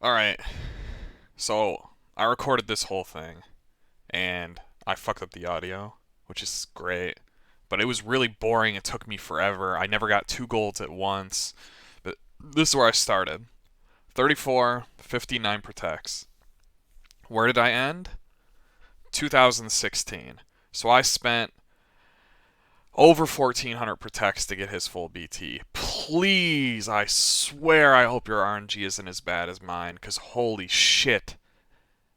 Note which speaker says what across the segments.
Speaker 1: Alright, so I recorded this whole thing and I fucked up the audio, which is great. But it was really boring. It took me forever. I never got two golds at once. But this is where I started. 34, 59 protects. Where did I end? 2016. So I spent over 1400 protects to get his full BT. Please, I swear I hope your RNG isn't as bad as mine, because holy shit,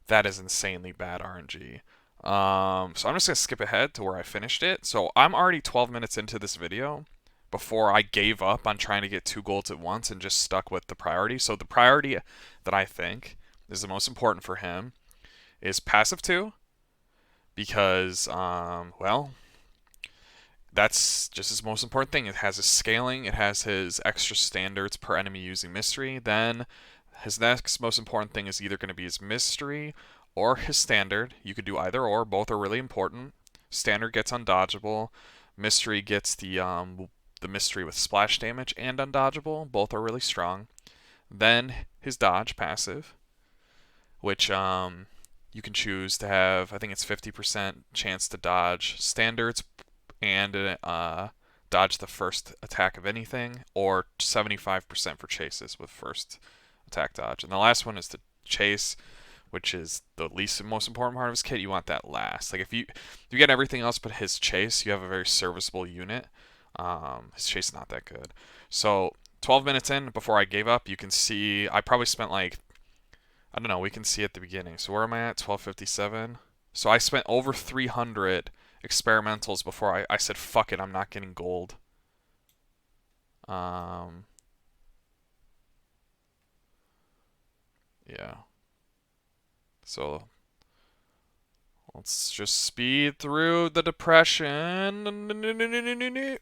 Speaker 1: that is insanely bad RNG. So I'm just going to skip ahead to where I finished it. So I'm already 12 minutes into this video before I gave up on trying to get two golds at once and just stuck with the priority. So the priority that I think is the most important for him is passive 2 because, well, that's just his most important thing. It has his scaling, it has his extra standards per enemy using mystery. Then his next most important thing is either going to be his mystery or his standard. You could do either or, both are really important. Standard gets undodgeable, mystery gets the mystery with splash damage and undodgeable. Both are really strong. Then his dodge passive, which you can choose to have. I think it's 50% chance to dodge standards and dodge the first attack of anything, or 75% for chases with first attack dodge. And the last one is to chase, which is the least most important part of his kit. You want that last. Like if you get everything else but his chase, you have a very serviceable unit. His chase is not that good. So 12 minutes in, before I gave up, you can see I probably spent like, I don't know, we can see at the beginning. So where am I at? 1257. So I spent over 300 experimentals before I said, fuck it, I'm not getting gold. Um, yeah. So let's just speed through the depression.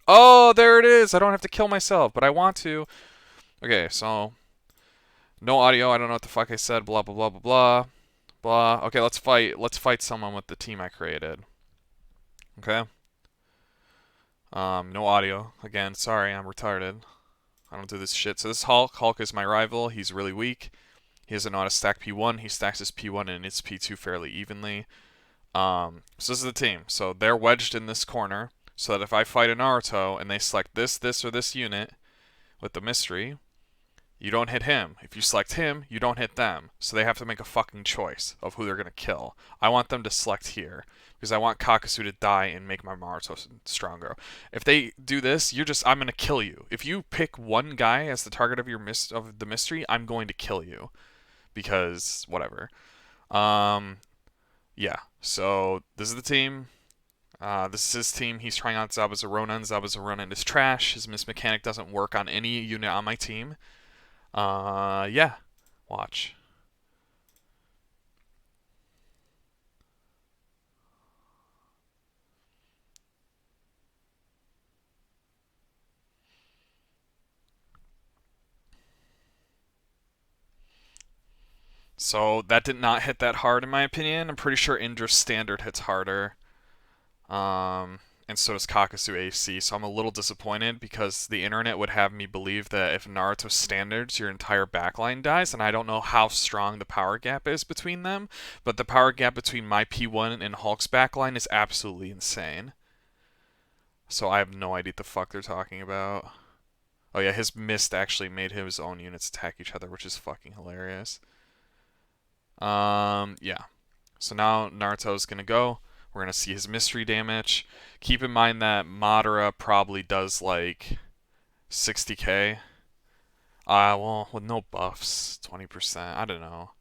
Speaker 1: Oh, there it is. I don't have to kill myself, but I want to. Okay, so no audio. I don't know what the fuck I said. Blah blah blah blah blah blah. Okay, let's fight. Let's fight someone with the team I created. Okay. No audio. Again, sorry, I'm retarded. I don't do this shit. So this Hulk. Hulk is my rival. He's really weak. He doesn't know how to stack P1. He stacks his P1 and its P2 fairly evenly. So this is the team. So they're wedged in this corner. So that if I fight a Naruto and they select this, this, or this unit with the mystery, you don't hit him. If you select him, you don't hit them. So they have to make a fucking choice of who they're gonna kill. I want them to select here because I want Kakasu to die and make my Naruto stronger. If they do this, I'm gonna kill you. If you pick one guy as the target of of the mystery, I'm going to kill you because whatever. Um, yeah. So this is the team. This is his team. He's trying out Zabuza Ronin. Zabuza Ronin is trash. His miss mechanic doesn't work on any unit on my team. Yeah. Watch. So that did not hit that hard in my opinion. I'm pretty sure Indra's standard hits harder. And so does Kakasu AC. So I'm a little disappointed because the internet would have me believe that if Naruto standards, your entire backline dies, and I don't know how strong the power gap is between them, but the power gap between my P1 and Hulk's backline is absolutely insane. So I have no idea what the fuck they're talking about. Oh yeah, his mist actually made his own units attack each other, which is fucking hilarious. Yeah. So now Naruto's gonna go. We're gonna see his mystery damage. Keep in mind that Madara probably does like 60k. Well, with no buffs, 20%. I don't know.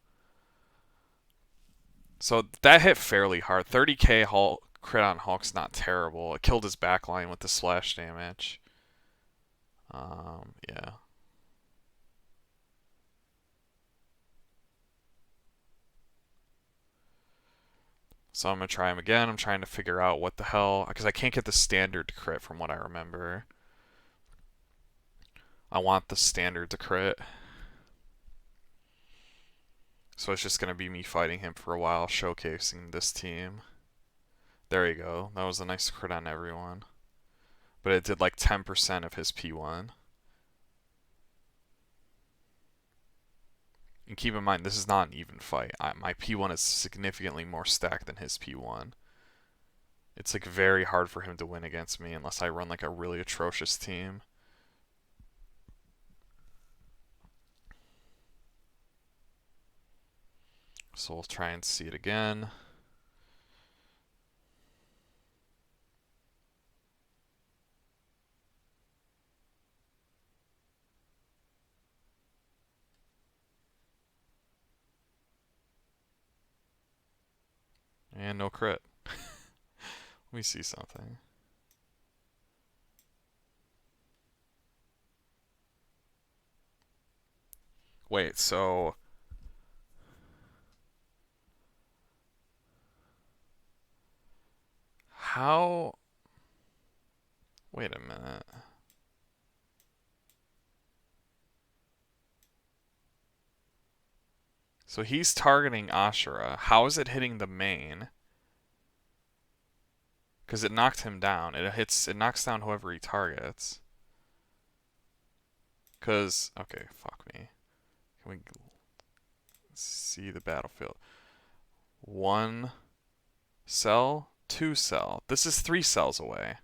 Speaker 1: So that hit fairly hard. 30k Hulk crit on Hulk's not terrible. It killed his backline with the splash damage. Yeah. So I'm gonna try him again. I'm trying to figure out what the hell, because I can't get the standard to crit from what I remember. I want the standard to crit. So it's just gonna be me fighting him for a while, showcasing this team. There you go. That was a nice crit on everyone. But it did like 10% of his P1. And keep in mind, this is not an even fight. My P1 is significantly more stacked than his P1. It's like very hard for him to win against me unless I run like a really atrocious team. So we'll try and see it again. And no crit. Let me see something. Wait, so how? Wait a minute. So he's targeting Ashura. How is it hitting the main? Because it knocked him down. It knocks down whoever he targets. Because, okay, fuck me. Can we see the battlefield? 1 cell, 2 cell. This is 3 cells away.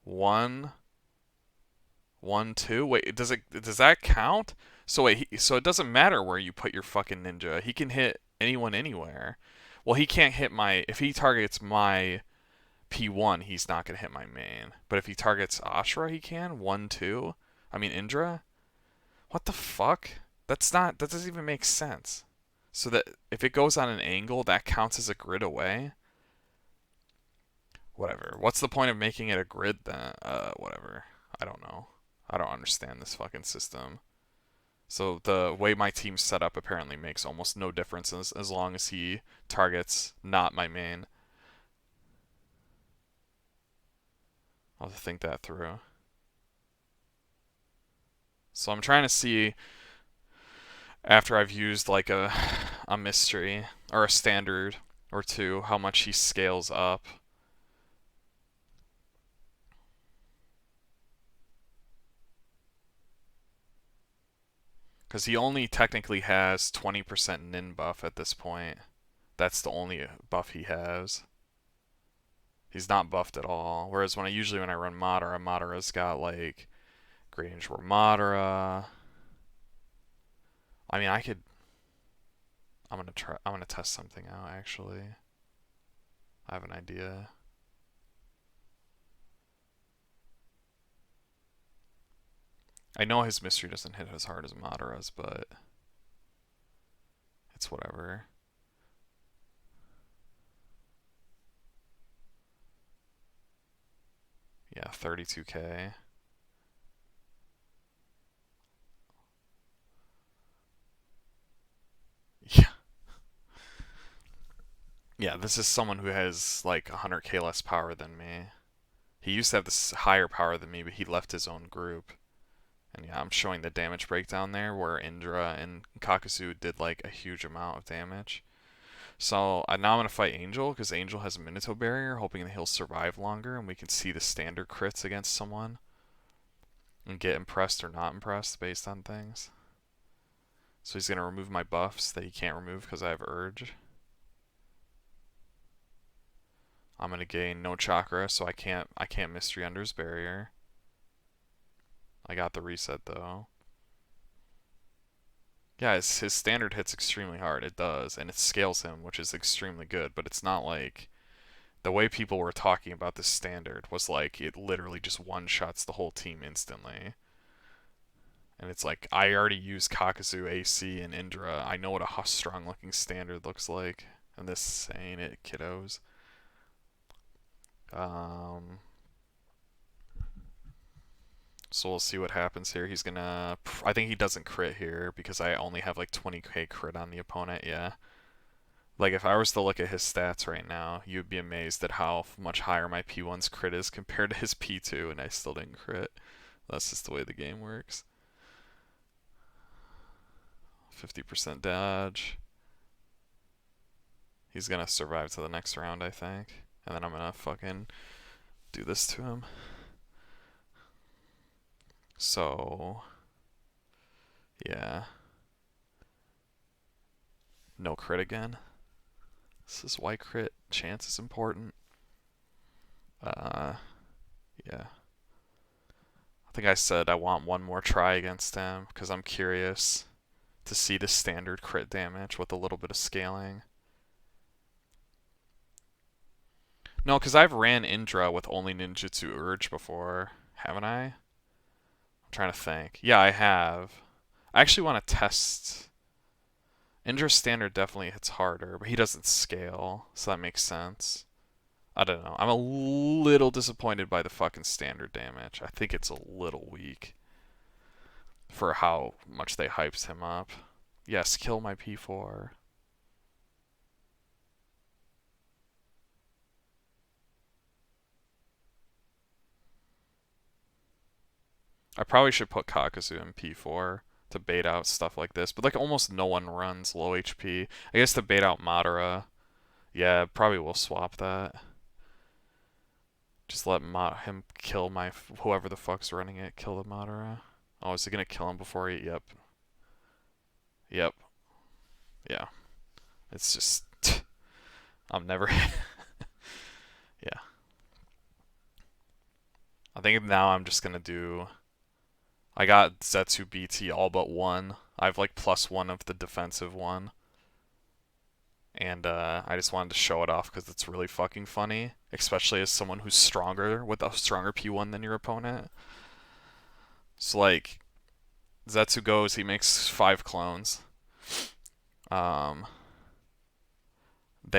Speaker 1: 1, 1, 2. Wait, does that count? So wait, so it doesn't matter where you put your fucking ninja. He can hit anyone anywhere. Well, he can't hit my. If he targets my P1, he's not gonna hit my main. But if he targets Ashura, he can. 1, 2. I mean Indra. What the fuck? That's not. That doesn't even make sense. So that if it goes on an angle, that counts as a grid away. Whatever. What's the point of making it a grid then? Whatever. I don't know. I don't understand this fucking system. So the way my team's set up apparently makes almost no difference as long as he targets not my main. I'll have to think that through. So I'm trying to see after I've used like a mystery or a standard or two how much he scales up. Because he only technically has 20% nin buff at this point. That's the only buff he has. He's not buffed at all. Whereas when I run Madara, Madara's got like Grange War Madara. I mean, I'm gonna test something out actually. I have an idea. I know his mystery doesn't hit as hard as Madara's, but it's whatever. Yeah, 32k. Yeah. Yeah, this is someone who has like 100k less power than me. He used to have this higher power than me, but he left his own group. And yeah, I'm showing the damage breakdown there where Indra and Kakazu did like a huge amount of damage. So now I'm going to fight Angel because Angel has a Minato barrier, hoping that he'll survive longer and we can see the standard crits against someone and get impressed or not impressed based on things. So he's going to remove my buffs that he can't remove because I have Urge. I'm going to gain no chakra, so I can't Mystery under his barrier. I got the reset though. Yeah, his standard hits extremely hard. It does, and it scales him, which is extremely good, but it's not like the way people were talking about this standard was like it literally just one-shots the whole team instantly. And it's like I already used Kakazu, AC, and Indra. I know what a strong-looking standard looks like, and this ain't it, kiddos. So we'll see what happens here. He's gonna. I think he doesn't crit here because I only have like 20k crit on the opponent. Yeah. Like if I was to look at his stats right now, you'd be amazed at how much higher my P1's crit is compared to his P2, and I still didn't crit. That's just the way the game works. 50% dodge. He's gonna survive to the next round, I think. And then I'm gonna fucking do this to him. So, yeah. No crit again. This is why crit chance is important. Yeah. I think I said I want one more try against him because I'm curious to see the standard crit damage with a little bit of scaling. No, because I've ran Indra with only Ninjutsu Urge before, haven't I? I'm trying to think. Yeah, I have. I actually want to test. Indra standard definitely hits harder, but he doesn't scale, so that makes sense. I don't know. I'm a little disappointed by the fucking standard damage. I think it's a little weak for how much they hyped him up. Yes, kill my P4. I probably should put Kakazu in P4 to bait out stuff like this, but like almost no one runs low HP. I guess to bait out Madara, yeah, probably will swap that. Just let him kill my whoever the fuck's running it. Kill the Madara. Oh, is he gonna kill him before he? Yep. Yep. Yeah. It's just I'm never. Yeah. I think now I'm just gonna do. I got Zetsu BT all but one. I have like +1 of the defensive one. And I just wanted to show it off because it's really fucking funny, especially as someone who's stronger with a stronger P1 than your opponent. So like, Zetsu goes, he makes 5 clones. They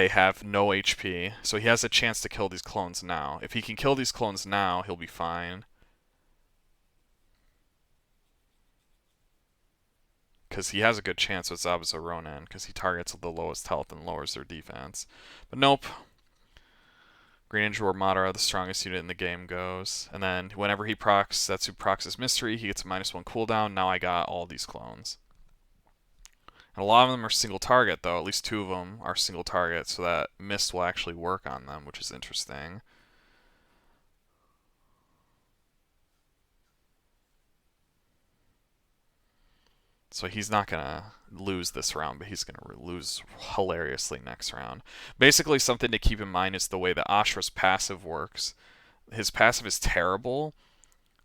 Speaker 1: have no HP, so he has a chance to kill these clones now. If he can kill these clones now, he'll be fine. Because he has a good chance with Zabuza Ronin, because he targets the lowest health and lowers their defense. But nope. Green Ninja or Madara, the strongest unit in the game, goes. And then whenever he procs, Zetsu procs his mystery, he gets a -1 cooldown. Now I got all these clones. And a lot of them are single target, though. At least 2 of them are single target, so that Mist will actually work on them, which is interesting. So he's not going to lose this round, but he's going to lose hilariously next round. Basically, something to keep in mind is the way that Ashra's passive works. His passive is terrible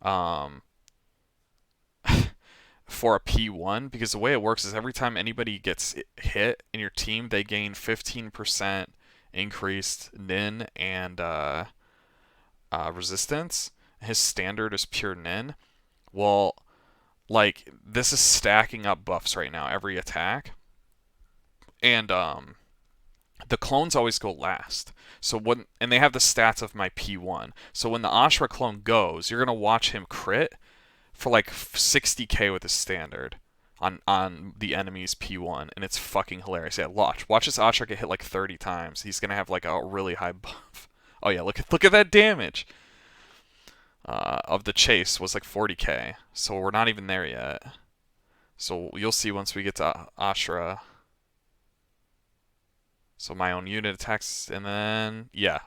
Speaker 1: for a P1 because the way it works is every time anybody gets hit in your team, they gain 15% increased Nin and resistance. His standard is pure Nin. Well, like this is stacking up buffs right now every attack, and the clones always go last. So and they have the stats of my P1. So when the Ashra clone goes, you're gonna watch him crit for like 60k with his standard on the enemy's P1, and it's fucking hilarious. Yeah, watch this Ashra get hit like 30 times. He's gonna have like a really high buff. Oh yeah, look at that damage. Of the chase was like 40k, so we're not even there yet. So you'll see once we get to Ashra. So my own unit attacks, and then yeah,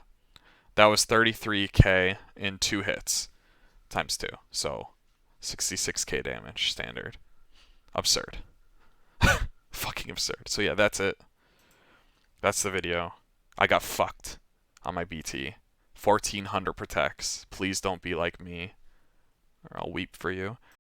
Speaker 1: that was 33k in 2 hits times 2, so 66k damage standard. Absurd. Fucking absurd. So yeah, that's it. That's the video. I got fucked on my BT. 1400 protects. Please don't be like me, or I'll weep for you.